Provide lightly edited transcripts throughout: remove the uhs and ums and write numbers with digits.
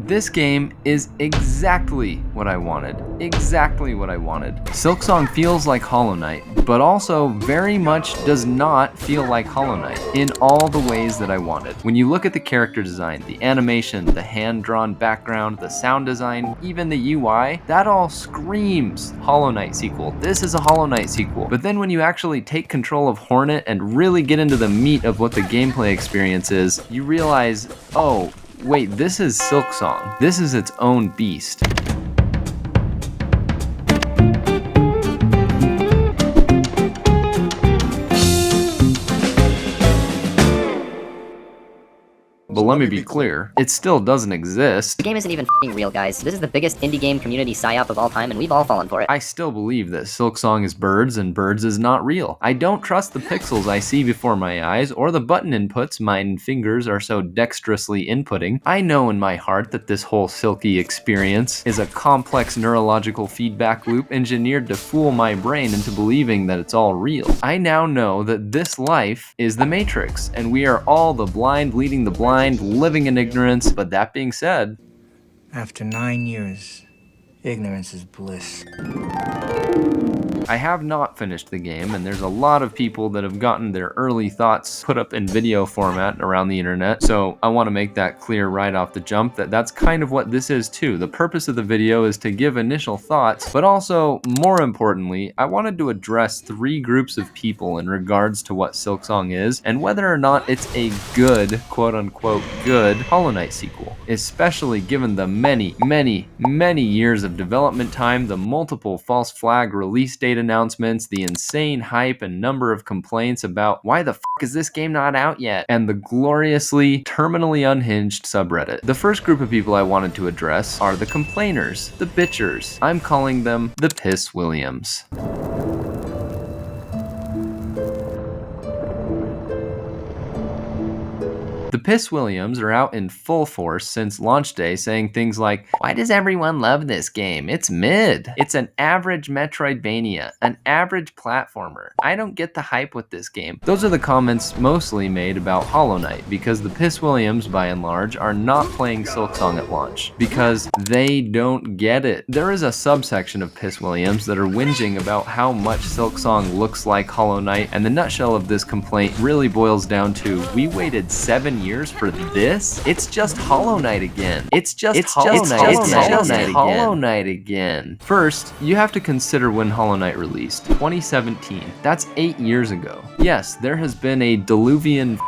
This game is exactly what I wanted. Exactly what I wanted. Silksong feels like Hollow Knight, but also very much does not feel like Hollow Knight in all the ways that I wanted. When you look at the character design, the animation, the hand-drawn background, the sound design, even the UI, that all screams Hollow Knight sequel. This is a Hollow Knight sequel. But then when you actually take control of Hornet and really get into the meat of what the gameplay experience is, you realize, oh, wait, this is Silksong. This is its own beast. But let me be clear, it still doesn't exist. The game isn't even f***ing real, guys. This is the biggest indie game community psyop of all time, and we've all fallen for it. I still believe that Silksong is birds and birds is not real. I don't trust the pixels I see before my eyes or the button inputs my fingers are so dexterously inputting. I know in my heart that this whole silky experience is a complex neurological feedback loop engineered to fool my brain into believing that it's all real. I now know that this life is the Matrix, and we are all the blind leading the blind, living in ignorance. But that being said, after 9 years, ignorance is bliss. I have not finished the game, and there's a lot of people that have gotten their early thoughts put up in video format around the internet, so I want to make that clear right off the jump that that's kind of what this is too. The purpose of the video is to give initial thoughts, but also, more importantly, I wanted to address 3 groups of people in regards to what Silksong is, and whether or not it's a good, quote-unquote good, Hollow Knight sequel, especially given the many years of development time, the multiple false flag release date announcements, the insane hype and number of complaints about why the f*** is this game not out yet, and the gloriously, terminally unhinged subreddit. The first group of people I wanted to address are the complainers, the bitchers. I'm calling them the Piss Williams. The Piss Williams are out in full force since launch day saying things like, why does everyone love this game? It's mid. It's an average metroidvania, an average platformer. I don't get the hype with this game. Those are the comments mostly made about Hollow Knight because the Piss Williams, by and large, are not playing Silksong at launch because they don't get it. There is a subsection of Piss Williams that are whinging about how much Silksong looks like Hollow Knight, and the nutshell of this complaint really boils down to, we waited 7 years for this? It's just Hollow Knight again. It's Hollow Knight again. First, you have to consider when Hollow Knight released. 2017. That's 8 years ago. Yes, there has been a diluvian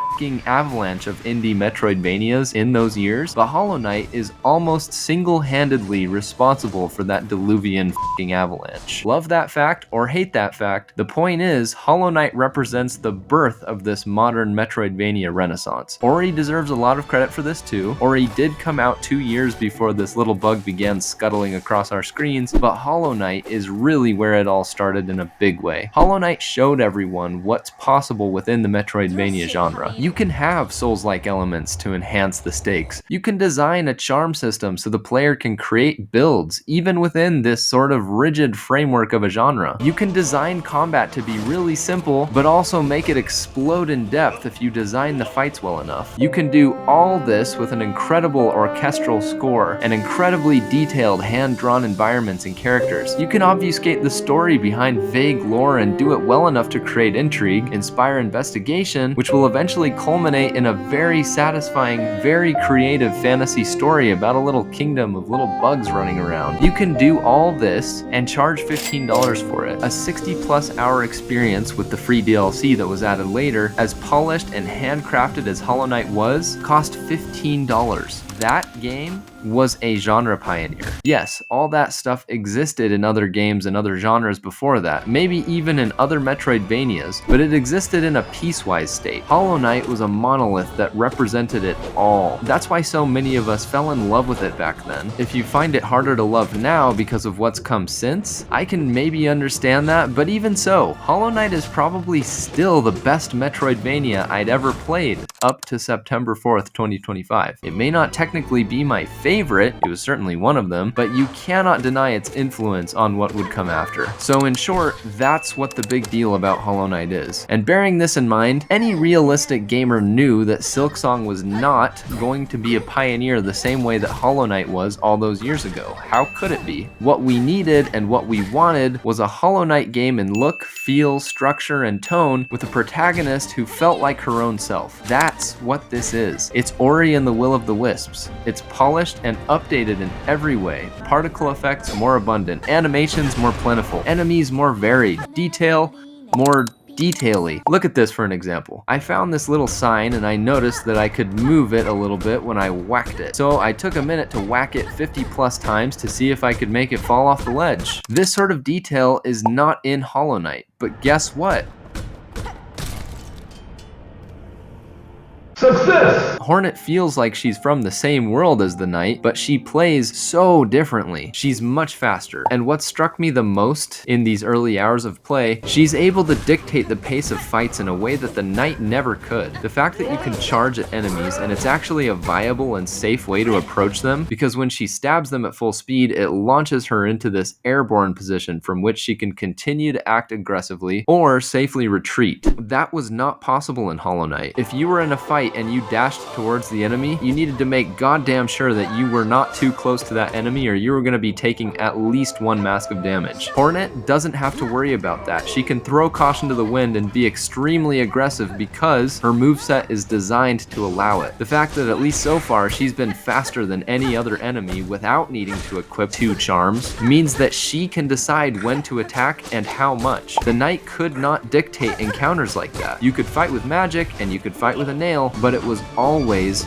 avalanche of indie Metroidvanias in those years, but Hollow Knight is almost single-handedly responsible for that diluvian avalanche. Love that fact or hate that fact, the point is, Hollow Knight represents the birth of this modern Metroidvania renaissance. Ori deserves a lot of credit for this too. Ori did come out 2 years before this little bug began scuttling across our screens, but Hollow Knight is really where it all started in a big way. Hollow Knight showed everyone what's possible within the Metroidvania genre. You can have Souls-like elements to enhance the stakes. You can design a charm system so the player can create builds, even within this sort of rigid framework of a genre. You can design combat to be really simple, but also make it explode in depth if you design the fights well enough. You can do all this with an incredible orchestral score and incredibly detailed hand-drawn environments and characters. You can obfuscate the story behind vague lore and do it well enough to create intrigue, inspire investigation, which will eventually culminate in a very satisfying, very creative fantasy story about a little kingdom of little bugs running around. You can do all this and charge $15 for it. A 60+ hour experience with the free DLC that was added later, as polished and handcrafted as Hollow Knight was, cost $15. That game was a genre pioneer. Yes, all that stuff existed in other games and other genres before that, maybe even in other Metroidvanias, but it existed in a piecewise state. Hollow Knight was a monolith that represented it all. That's why so many of us fell in love with it back then. If you find it harder to love now because of what's come since, I can maybe understand that, but even so, Hollow Knight is probably still the best Metroidvania I'd ever played up to September 4th, 2025. It may not technically be my favorite, it was certainly one of them, but you cannot deny its influence on what would come after. So in short, that's what the big deal about Hollow Knight is. And bearing this in mind, any realistic gamer knew that Silksong was not going to be a pioneer the same way that Hollow Knight was all those years ago. How could it be? What we needed and what we wanted was a Hollow Knight game in look, feel, structure, and tone with a protagonist who felt like her own self. That's what this is. It's Ori and the Will of the Wisps. It's polished and updated in every way. Particle effects more abundant, animations more plentiful, enemies more varied, detail more detail-y. Look at this for an example. I found this little sign and I noticed that I could move it a little bit when I whacked it. So I took a minute to whack it 50 plus times to see if I could make it fall off the ledge. This sort of detail is not in Hollow Knight, but guess what? Success! Hornet feels like she's from the same world as the knight, but she plays so differently. She's much faster. And what struck me the most in these early hours of play, she's able to dictate the pace of fights in a way that the knight never could. The fact that you can charge at enemies and it's actually a viable and safe way to approach them, because when she stabs them at full speed, it launches her into this airborne position from which she can continue to act aggressively or safely retreat. That was not possible in Hollow Knight. If you were in a fight and you dashed towards the enemy, you needed to make goddamn sure that you were not too close to that enemy or you were going to be taking at least one mask of damage. Hornet doesn't have to worry about that. She can throw caution to the wind and be extremely aggressive because her moveset is designed to allow it. The fact that at least so far she's been faster than any other enemy without needing to equip 2 charms means that she can decide when to attack and how much. The knight could not dictate encounters like that. You could fight with magic and you could fight with a nail, but it was always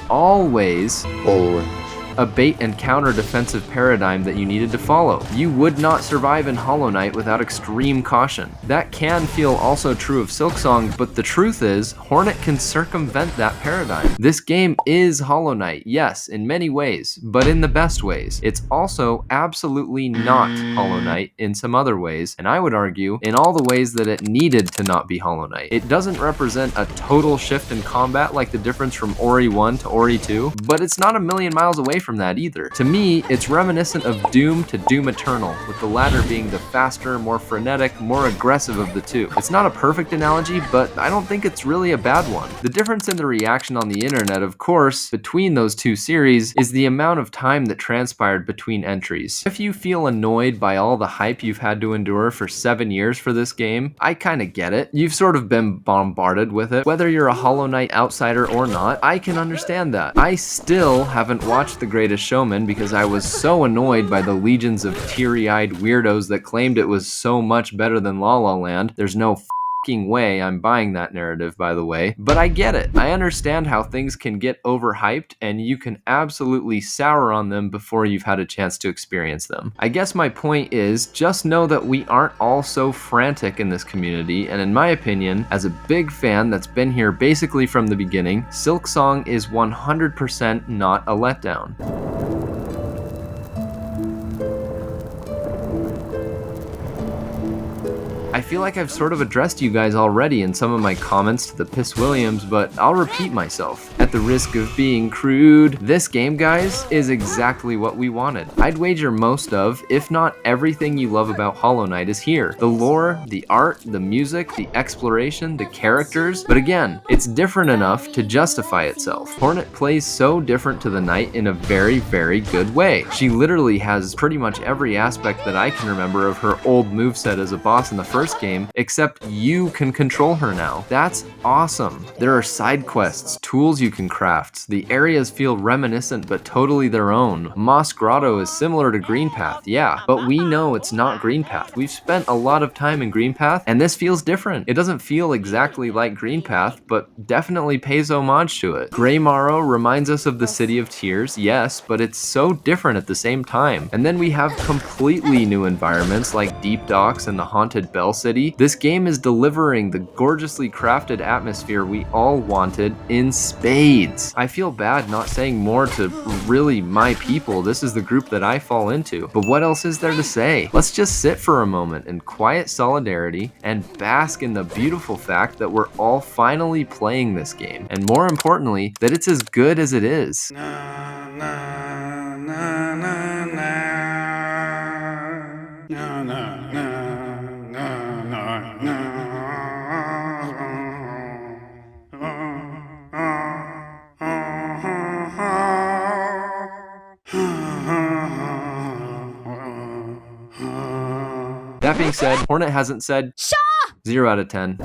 a bait and counter defensive paradigm that you needed to follow. You would not survive in Hollow Knight without extreme caution. That can feel also true of Silksong, but the truth is, Hornet can circumvent that paradigm. This game is Hollow Knight, yes, in many ways, but in the best ways. It's also absolutely not Hollow Knight in some other ways, and I would argue, in all the ways that it needed to not be Hollow Knight. It doesn't represent a total shift in combat like the difference from Ori 1 to Ori 2, but it's not a million miles away from that either. To me, it's reminiscent of Doom to Doom Eternal, with the latter being the faster, more frenetic, more aggressive of the two. It's not a perfect analogy, but I don't think it's really a bad one. The difference in the reaction on the internet, of course, between those two series is the amount of time that transpired between entries. If you feel annoyed by all the hype you've had to endure for 7 years for this game, I kinda get it. You've sort of been bombarded with it. Whether you're a Hollow Knight outsider or not, I can understand that. I still haven't watched The Greatest Showman because I was so annoyed by the legions of teary-eyed weirdos that claimed it was so much better than La La Land. There's no f***ing way I'm buying that narrative, by the way. But I get it. I understand how things can get overhyped and you can absolutely sour on them before you've had a chance to experience them. I guess my point is, just know that we aren't all so frantic in this community, and in my opinion, as a big fan that's been here basically from the beginning, Silksong is 100% not a letdown. I feel like I've sort of addressed you guys already in some of my comments to the Piss Williams, but I'll repeat myself. At the risk of being crude, this game, guys, is exactly what we wanted. I'd wager most of, if not everything you love about Hollow Knight is here. The lore, the art, the music, the exploration, the characters, but again, it's different enough to justify itself. Hornet plays so different to the Knight in a very, very good way. She literally has pretty much every aspect that I can remember of her old moveset as a boss in the first game, except you can control her now. That's awesome. There are side quests, tools you can craft. The areas feel reminiscent but totally their own. Moss Grotto is similar to Green Path, yeah, but we know it's not Green Path. We've spent a lot of time in Green Path, and this feels different. It doesn't feel exactly like Green Path, but definitely pays homage to it. Grey Morrow reminds us of the City of Tears, yes, but it's so different at the same time. And then we have completely new environments like Deep Docks and the Haunted Bell City. This game is delivering the gorgeously crafted atmosphere we all wanted in spades. decades. I feel bad not saying more to really my people. This is the group that I fall into. But what else is there to say? Let's just sit for a moment in quiet solidarity and bask in the beautiful fact that we're all finally playing this game. And more importantly, that it's as good as it is. That being said, Hornet hasn't said Shaw! 0 out of 10.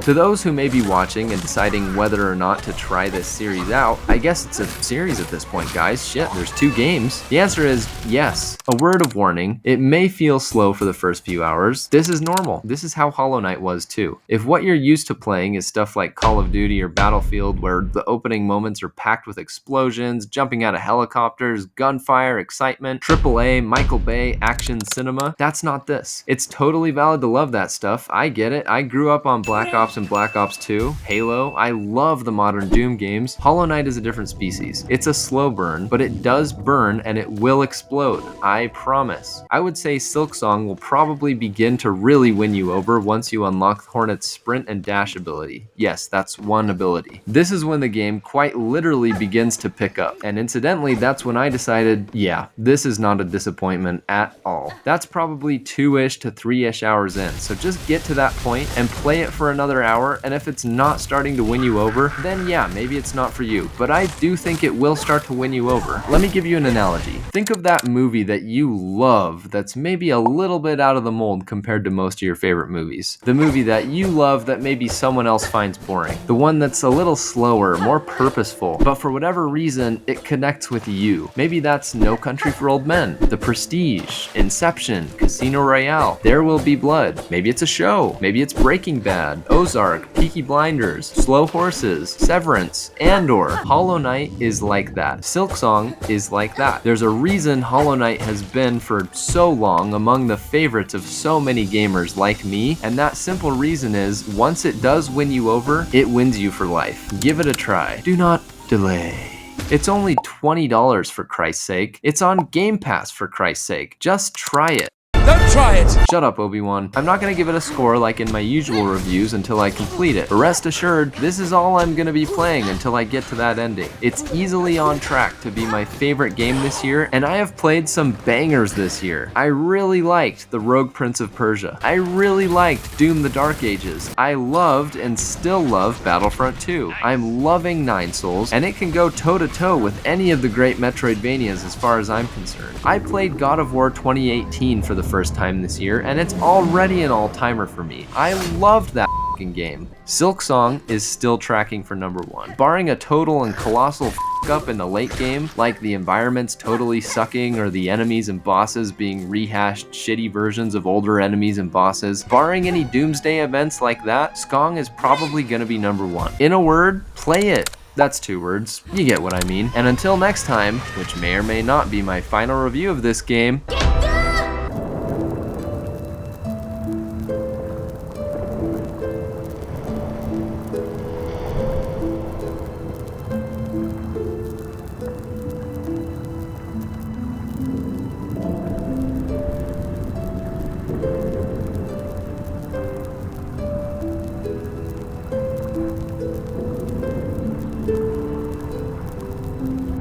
To those who may be watching and deciding whether or not to try this series out, I guess it's a series at this point, guys. Shit, there's 2 games. The answer is yes. A word of warning, it may feel slow for the first few hours. This is normal. This is how Hollow Knight was too. If what you're used to playing is stuff like Call of Duty or Battlefield, where the opening moments are packed with explosions, jumping out of helicopters, gunfire, excitement, AAA, Michael Bay, action cinema, that's not this. It's totally valid to love that stuff. I get it. I grew up on Black Ops and Black Ops 2, Halo. I love the modern Doom games. Hollow Knight is a different species. It's a slow burn, but it does burn and it will explode. I promise. I would say Silksong will probably begin to really win you over once you unlock Hornet's sprint and dash ability. Yes, that's one ability. This is when the game quite literally begins to pick up. And incidentally, that's when I decided, yeah, this is not a disappointment at all. That's probably 2-ish to 3-ish hours in. So just get to that point and play it for another hour, and if it's not starting to win you over, then yeah, maybe it's not for you. But I do think it will start to win you over. Let me give you an analogy. Think of that movie that you love that's maybe a little bit out of the mold compared to most of your favorite movies. The movie that you love that maybe someone else finds boring. The one that's a little slower, more purposeful, but for whatever reason, it connects with you. Maybe that's No Country for Old Men, The Prestige, Inception, Casino Royale, There Will Be Blood. Maybe it's a show. Maybe it's Breaking Bad, Ozark, Peaky Blinders, Slow Horses, Severance, Andor. Hollow Knight is like that. Silksong is like that. There's a reason Hollow Knight has been for so long among the favorites of so many gamers like me, and that simple reason is once it does win you over, it wins you for life. Give it a try. Do not delay. It's only $20 for Christ's sake. It's on Game Pass for Christ's sake. Just try it. Don't try it! Shut up, Obi-Wan. I'm not gonna give it a score like in my usual reviews until I complete it. But rest assured, this is all I'm gonna be playing until I get to that ending. It's easily on track to be my favorite game this year, and I have played some bangers this year. I really liked The Rogue Prince of Persia. I really liked Doom the Dark Ages. I loved and still love Battlefront 2. I'm loving Nine Souls, and it can go toe-to-toe with any of the great Metroidvanias as far as I'm concerned. I played God of War 2018 for the first time this year, and it's already an all-timer for me. I loved that game. Silksong is still tracking for #1. Barring a total and colossal up in the late game, like the environments totally sucking or the enemies and bosses being rehashed shitty versions of older enemies and bosses, barring any doomsday events like that, Skong is probably gonna be #1. In a word, play it. That's 2 words. You get what I mean. And until next time, which may or may not be my final review of this game,